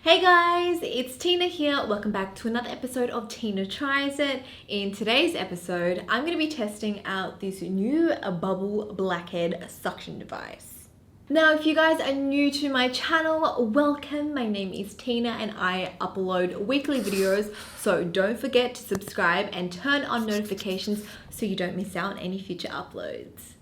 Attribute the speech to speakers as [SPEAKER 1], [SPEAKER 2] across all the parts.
[SPEAKER 1] Hey guys, it's Tina here. Welcome back to another episode of Tina Tries It. In today's episode, I'm going to be testing out this new Bubble Blackhead Suction device. Now, if you guys are new to my channel, welcome. My name is Tina and I upload weekly videos, so don't forget to subscribe and turn on notifications so you don't miss out on any future uploads.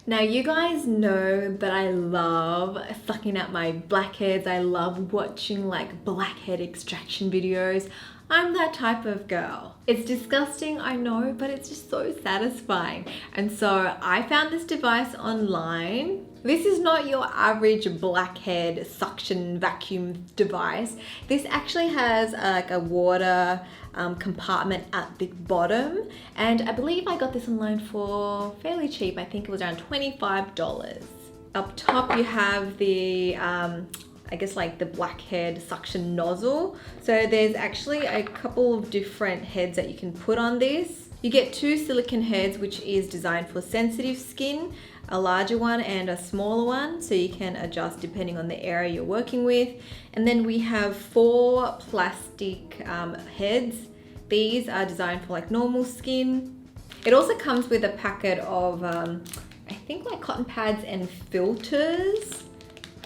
[SPEAKER 1] Now, you guys know that I love sucking out my blackheads. I love watching like blackhead extraction videos. I'm that type of girl. It's disgusting, I know, but it's just so satisfying. And so I found this device online. This is not your average blackhead suction vacuum device. This actually has like a water compartment at the bottom, and I believe I got this online for fairly cheap. I think it was around $25. Up top you have the I guess like the blackhead suction nozzle. So there's actually a couple of different heads that you can put on this. You get two silicone heads, which is designed for sensitive skin, a larger one and a smaller one, so you can adjust depending on the area you're working with. And then we have four plastic heads. These are designed for like normal skin. It also comes with a packet of I think like cotton pads and filters.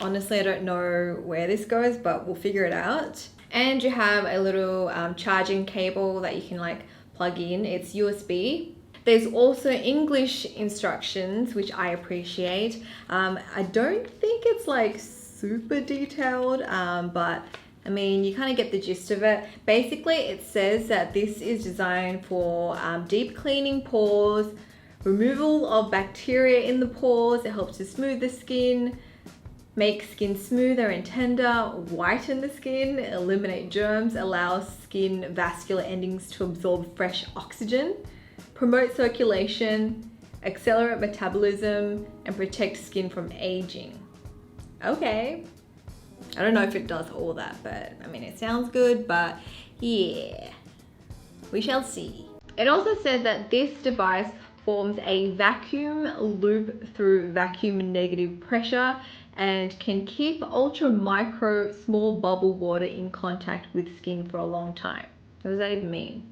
[SPEAKER 1] Honestly, I don't know where this goes, but we'll figure it out. And you have a little charging cable that you can like plug in. It's USB. There's also English instructions, which I appreciate. I don't think it's like super detailed, but I mean, you kind of get the gist of it. Basically, it says that this is designed for deep cleaning pores, removal of bacteria in the pores. It helps to smooth the skin, make skin smoother and tender, whiten the skin, eliminate germs, allow skin vascular endings to absorb fresh oxygen, promote circulation, accelerate metabolism, and protect skin from aging. Okay. I don't know if it does all that, but I mean, it sounds good, but yeah, we shall see. It also said that this device forms a vacuum loop through vacuum negative pressure and can keep ultra micro small bubble water in contact with skin for a long time. What does that even mean?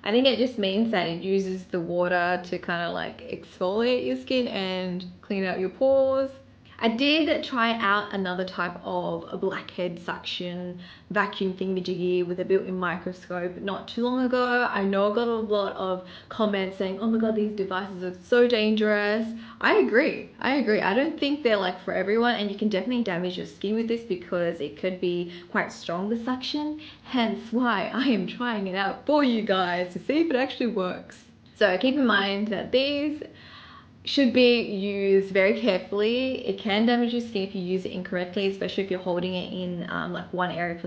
[SPEAKER 1] I think it just means that it uses the water to kind of like exfoliate your skin and clean out your pores. I did try out another type of a blackhead suction vacuum thingamajiggy with a built-in microscope not too long ago. I know I got a lot of comments saying, oh my god, these devices are so dangerous. I agree. I don't think they're like for everyone, and you can definitely damage your skin with this because it could be quite strong, the suction. Hence why I am trying it out for you guys to see if it actually works. So keep in mind that these should be used very carefully. It can damage your skin if you use it incorrectly, especially if you're holding it in like one area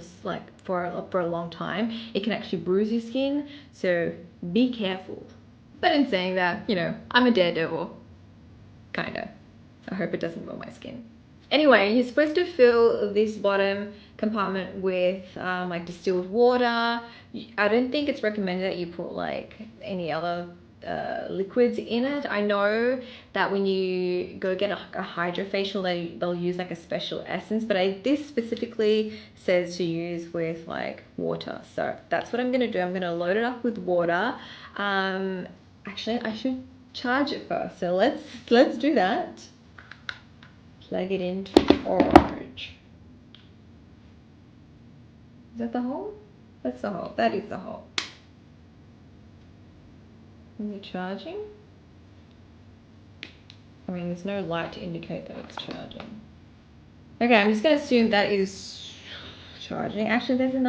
[SPEAKER 1] for a long time. It can actually bruise your skin, so be careful. But in saying that, you know, I'm a daredevil, kinda. I hope it doesn't burn my skin. Anyway, you're supposed to fill this bottom compartment with like distilled water. I don't think it's recommended that you put like any other liquids in it. I know that when you go get a hydrofacial, they'll use like a special essence, but this specifically says to use with like water. So that's what I'm gonna do. I'm gonna load it up with water. Actually, I should charge it first. So let's do that. Plug it into orange. Is that the hole? That's the hole. That is the hole. Is it charging? I mean, there's no light to indicate that it's charging. Okay, I'm just gonna assume that is charging. Actually, there's an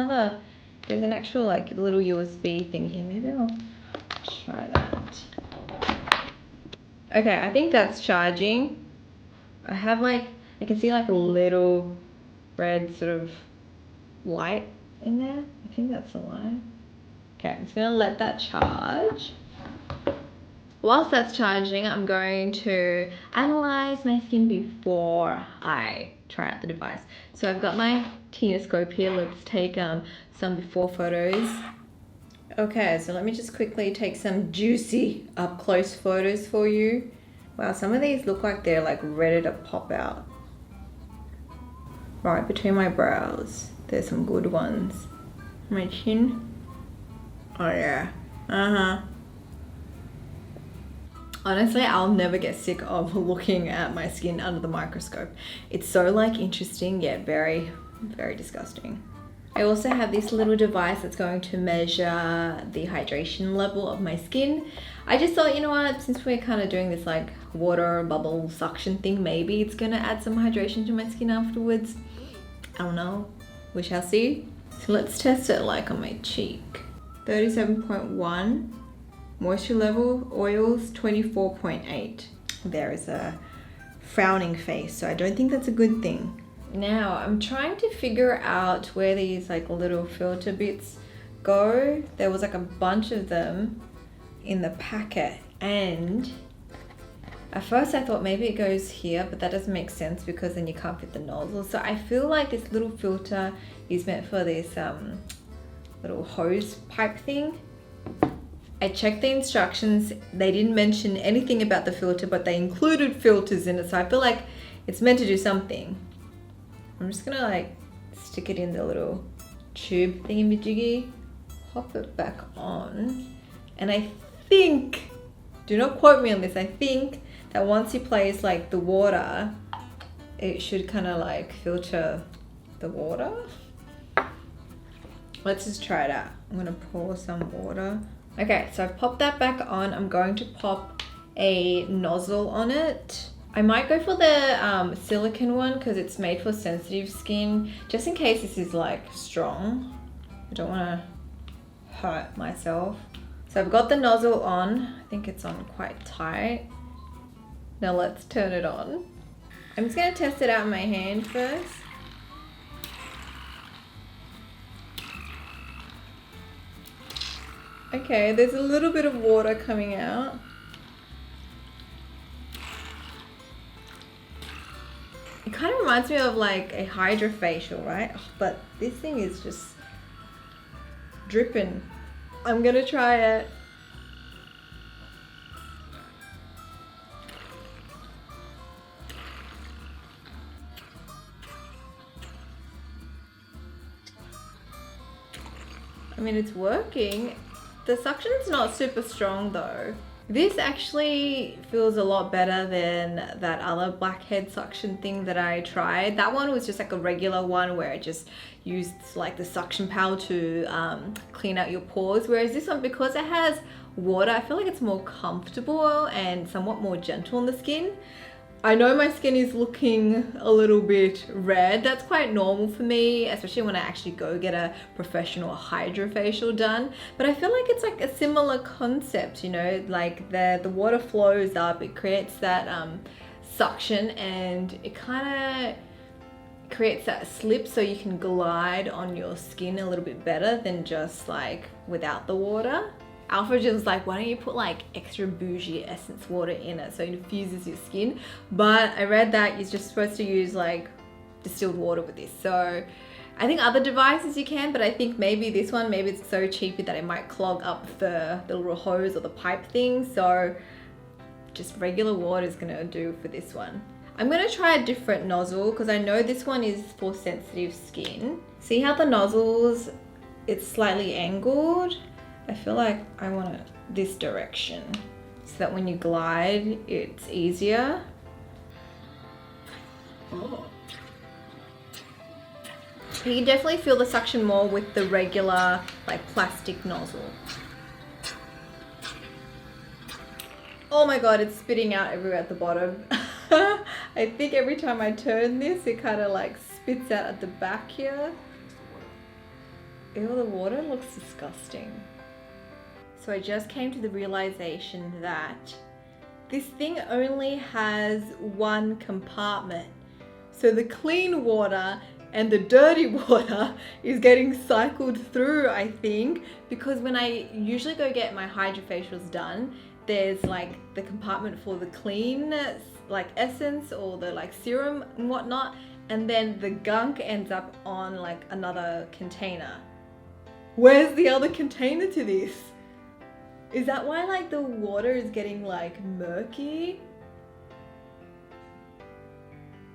[SPEAKER 1] actual like little USB thing here. Maybe I'll try that. Okay, I think that's charging. I have like, I can see like a little red sort of light in there. I think that's the light. Okay, I'm just gonna let that charge. Whilst that's charging, I'm going to analyze my skin before I try out the device. So I've got my Microscope here. Let's take some before photos. Okay, so let me just quickly take some juicy up close photos for you. Wow, some of these look like they're like ready to pop out. Right between my brows. There's some good ones. My chin. Oh yeah. Honestly, I'll never get sick of looking at my skin under the microscope. It's so like interesting yet very, very disgusting. I also have this little device that's going to measure the hydration level of my skin. I just thought, you know what, since we're kind of doing this like water bubble suction thing, maybe it's gonna add some hydration to my skin afterwards. I don't know, we shall see. So let's test it like on my cheek. 37.1. Moisture level, oils 24.8. There is a frowning face, so I don't think that's a good thing. Now I'm trying to figure out where these like little filter bits go. There was like a bunch of them in the packet, and at first I thought maybe it goes here, but that doesn't make sense because then you can't fit the nozzle. So I feel like this little filter is meant for this little hose pipe thing. I checked the instructions. They didn't mention anything about the filter, but they included filters in it. So I feel like it's meant to do something. I'm just gonna like stick it in the little tube thingy-majiggy, pop it back on. And I think, do not quote me on this, I think that once you place like the water, it should kind of like filter the water. Let's just try it out. I'm gonna pour some water. Okay, so I've popped that back on. I'm going to pop a nozzle on it. I might go for the silicone one because it's made for sensitive skin, just in case this is like strong. I don't want to hurt myself. So I've got the nozzle on. I think it's on quite tight. Now let's turn it on. I'm just going to test it out in my hand first. Okay, there's a little bit of water coming out. It kind of reminds me of like a hydrofacial, right? But this thing is just dripping. I'm gonna try it. I mean, it's working. The suction's not super strong though. This actually feels a lot better than that other blackhead suction thing that I tried. That one was just like a regular one where it just used like the suction power to clean out your pores. Whereas this one, because it has water, I feel like it's more comfortable and somewhat more gentle on the skin. I know my skin is looking a little bit red. That's quite normal for me, especially when I actually go get a professional hydrofacial done. But I feel like it's like a similar concept, you know, like the water flows up, it creates that suction, and it kind of creates that slip so you can glide on your skin a little bit better than just like without the water. Alfred was like, why don't you put like extra bougie essence water in it so it infuses your skin? But I read that you're just supposed to use like distilled water with this. So I think other devices you can, but I think maybe this one, maybe it's so cheapy that it might clog up the little hose or the pipe thing. So just regular water is gonna do for this one. I'm gonna try a different nozzle because I know this one is for sensitive skin. See how the nozzles, it's slightly angled? I feel like I want it this direction so that when you glide, it's easier. Oh. You can definitely feel the suction more with the regular like plastic nozzle. Oh my god, it's spitting out everywhere at the bottom. I think every time I turn this, it kind of like spits out at the back here. Ew, the water looks disgusting. So I just came to the realization that this thing only has one compartment. So the clean water and the dirty water is getting cycled through, I think, because when I usually go get my hydrofacials done, there's like the compartment for the clean like essence or the like serum and whatnot, and then the gunk ends up on like another container. Where's the other container to this? Is that why like the water is getting like murky?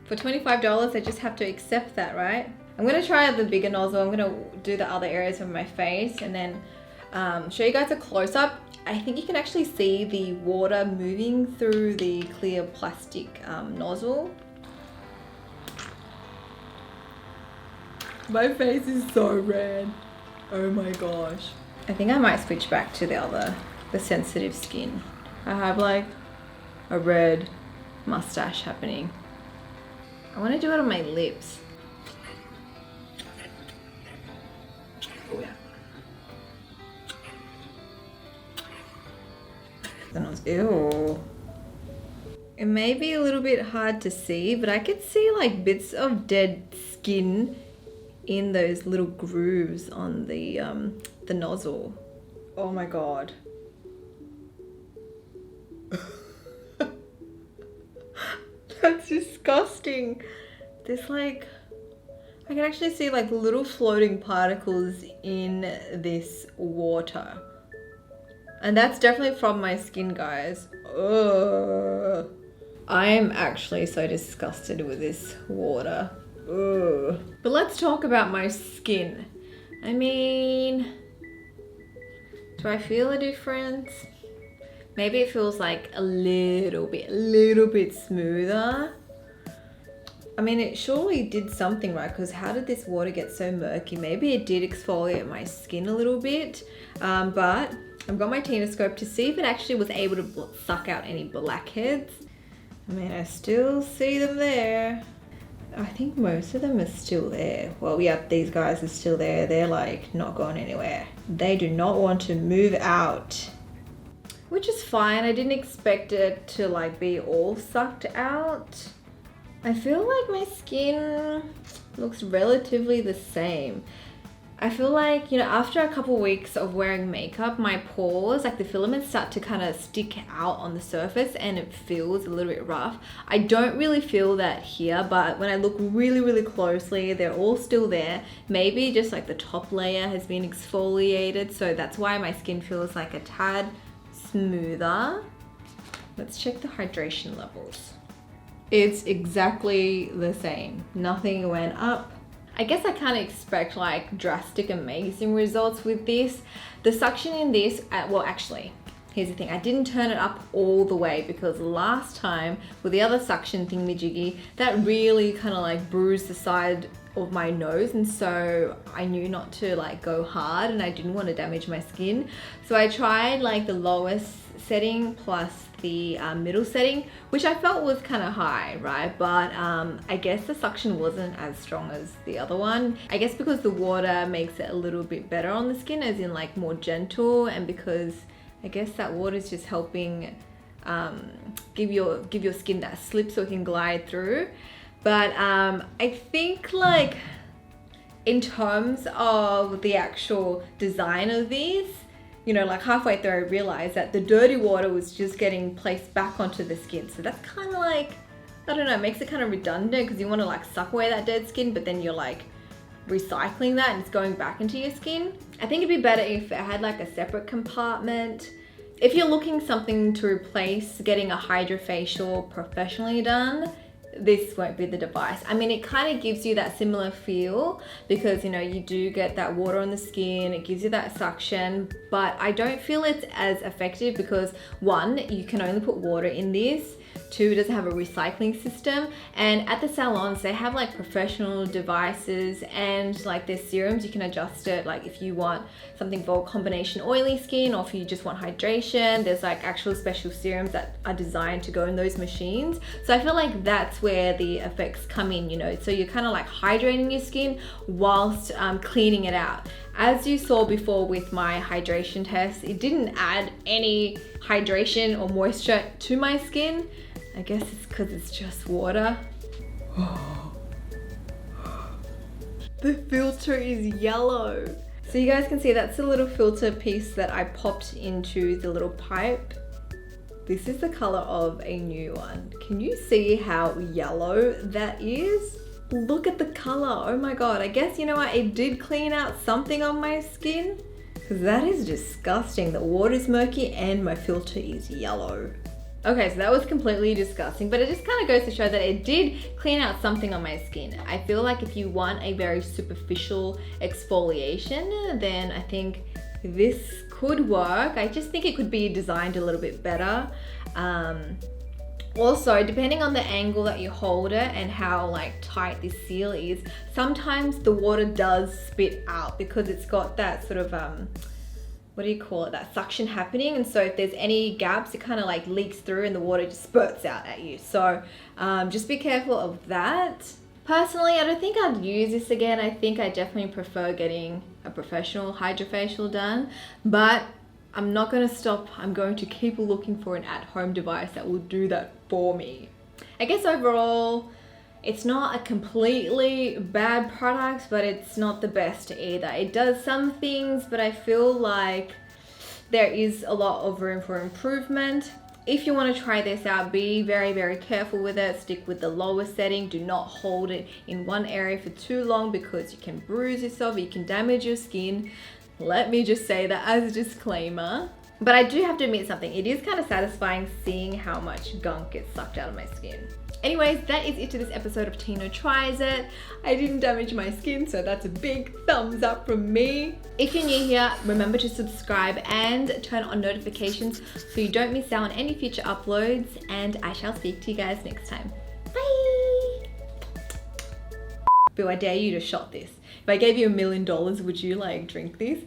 [SPEAKER 1] For $25, I just have to accept that, right? I'm gonna try the bigger nozzle. I'm gonna do the other areas of my face and then show you guys a close-up. I think you can actually see the water moving through the clear plastic nozzle. My face is so red. Oh my gosh. I think I might switch back to the sensitive skin. I have like a red mustache happening. I want to do it on my lips. Oh, yeah. Ew. It may be a little bit hard to see, but I could see like bits of dead skin in those little grooves on the nozzle. Oh my god. That's disgusting. There's like, I can actually see like little floating particles in this water. And that's definitely from my skin, guys. Ugh. I am actually so disgusted with this water. Ugh. But let's talk about my skin. I mean, do I feel a difference? Maybe it feels like a little bit smoother. I mean, it surely did something right, because how did this water get so murky? Maybe it did exfoliate my skin a little bit, but I've got my Microscope to see if it actually was able to suck out any blackheads. I mean, I still see them there. I think most of them are still there. Well, yeah, these guys are still there. They're like not going anywhere. They do not want to move out. Which is fine. I didn't expect it to like be all sucked out. I feel like my skin looks relatively the same. I feel like, you know, after a couple weeks of wearing makeup, my pores, like the filaments start to kind of stick out on the surface and it feels a little bit rough. I don't really feel that here, but when I look really closely, they're all still there. Maybe just like the top layer has been exfoliated, so that's why my skin feels like a tad smoother. Let's check the hydration levels. It's exactly the same. Nothing went up. I guess I can't expect like drastic amazing results with this. The suction in this, well actually, here's the thing. I didn't turn it up all the way because last time with the other suction thingamajiggy, that really kind of like bruised the side of my nose, and so I knew not to like go hard and I didn't want to damage my skin. So I tried like the lowest setting plus the middle setting, which I felt was kind of high, right? But I guess the suction wasn't as strong as the other one. I guess because the water makes it a little bit better on the skin, as in like more gentle, and because I guess that water is just helping give your skin that slip so it can glide through. But I think like in terms of the actual design of these, you know, like halfway through I realized that the dirty water was just getting placed back onto the skin. So that's kind of like, I don't know, it makes it kind of redundant because you want to like suck away that dead skin, but then you're like recycling that and it's going back into your skin. I think it'd be better if it had like a separate compartment. If you're looking something to replace getting a hydrofacial professionally done, this won't be the device. I mean, it kind of gives you that similar feel because, you know, you do get that water on the skin, it gives you that suction, but I don't feel it's as effective because one, you can only put water in this. Two, it doesn't have a recycling system, and at the salons they have like professional devices and like their serums, you can adjust it like if you want something for combination oily skin or if you just want hydration. There's like actual special serums that are designed to go in those machines. So I feel like that's where the effects come in, you know, so you're kind of like hydrating your skin whilst cleaning it out. As you saw before with my hydration test, it didn't add any hydration or moisture to my skin. I guess it's because it's just water. The filter is yellow. So you guys can see that's the little filter piece that I popped into the little pipe. This is the color of a new one. Can you see how yellow that is? Look at the color. Oh my god. I guess, you know what, it did clean out something on my skin, because that is disgusting. The water's murky and my filter is yellow. Okay, so that was completely disgusting, but it just kind of goes to show that it did clean out something on my skin. I feel like if you want a very superficial exfoliation, then I think this could work. I just think it could be designed a little bit better. Also, depending on the angle that you hold it and how like tight this seal is, sometimes the water does spit out because it's got that sort of what do you call it, that suction happening, and so if there's any gaps, it kind of like leaks through and the water just spurts out at you. So just be careful of that. Personally, I don't think I'd use this again. I think I definitely prefer getting a professional hydrofacial done, but I'm not going to stop. I'm going to keep looking for an at-home device that will do that for me. I guess overall, it's not a completely bad product, but it's not the best either. It does some things, but I feel like there is a lot of room for improvement. If you want to try this out, be very, very careful with it. Stick with the lower setting. Do not hold it in one area for too long because you can bruise yourself, you can damage your skin. Let me just say that as a disclaimer. But I do have to admit something. It is kind of satisfying seeing how much gunk gets sucked out of my skin. Anyways, that is it to this episode of Tino Tries It. I didn't damage my skin, so that's a big thumbs up from me. If you're new here, remember to subscribe and turn on notifications so you don't miss out on any future uploads, and I shall speak to you guys next time. Bye! Boo, I dare you to shot this. If I gave you $1 million, would you like drink this?